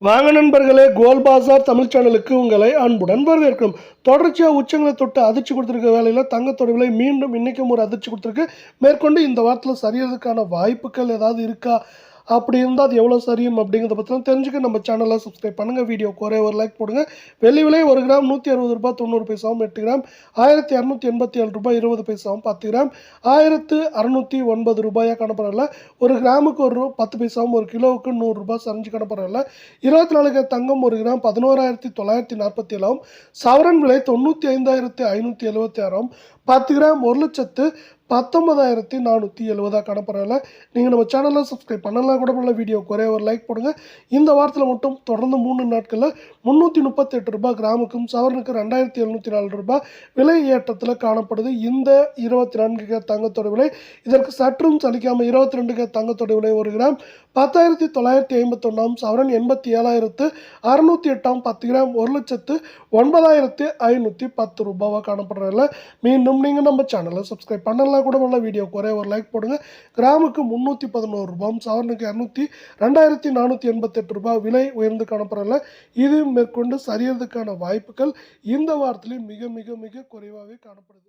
வாங்க நண்பர்களே, கோல் பாசார் தமிழ் சேனலுக்கு உங்களை அன்புடன் வரவேற்கிறோம். தொடர்ச்சியாக உச்சங்களை தொட்டு அதிர்ச்சி கொடுத்துருக்க வேலையில் தங்கத்தோட விலை மீண்டும் இன்றைக்கும் ஒரு அதிர்ச்சி கொடுத்துருக்கு. மேற்கொண்டு இந்த வாரத்தில் சரியறதுக்கான வாய்ப்புகள் ஏதாவது இருக்கா, அப்படி இருந்தால் அது எவ்வளோ சரியும் அப்படிங்கிறத பற்றிலாம் தெரிஞ்சுக்க நம்ம சேனலை சப்ஸ்கிரைப் பண்ணுங்கள். வீடியோக்கு ஒரே ஒரு லைக் போடுங்க. வெள்ளி விலை 1 கிராம் 160 ரூபாய் 90 பைசாவும், 8 கிராம் 1287 ரூபாய் 20 பைசாவும், 10 கிராம் 1609 ரூபாயாக காணப்படல. ஒரு கிராமுக்கு 10 பைசாவும், ஒரு கிலோவுக்கு 100 ரூபாய் சரிஞ்சு காணப்படல. 24 கேரட் தங்கம் 1 கிராம் 11,947ஆகவும், சவரன் விலை 95,576ஆகவும், 10 கிராம் 1,19,470 காணப்படல. நீங்கள் நம்ம சேனலை சப்ஸ்கிரைப் பண்ணலாம் கூட பண்ணல. வீடியோக்கு ஒரே ஒரு லைக் போடுங்க. இந்த வாரத்தில் மட்டும் தொடர்ந்து 3 நாட்களில் 338 ரூபாய் கிராமுக்கும், சவரனுக்கு 2,704 ரூபாய் விலை ஏற்றத்தில் காணப்படுது. இந்த 24 கேரட் தங்கத்தோட விலை இதற்கு சற்றும் சலிக்காமல் 22 கேரட் தங்கத்தோட விலை 1 கிராம் 10,951ஆகவும், சவரன் 87,608ஆகவும், 10 கிராம் 1,09,510 ரூபாவாக காணப்படுறதில்ல. மீண்டும் நீங்கள் நம்ம சேனலை சப்ஸ்கிரைப் பண்ணலாம் கூட பண்ணலாம். வீடியோக்கு ஒரே ஒரு லைக் போடுங்க. கிராமுக்கு 311 ரூபாயும், சவரனுக்கு 2,488 ரூபாய் விலை உயர்ந்து காணப்படல. இது மேற்கொண்டு சரியறதுக்கான வாய்ப்புகள் இந்த வாரத்திலே மிக மிக மிக குறைவாகவே காணப்படுது.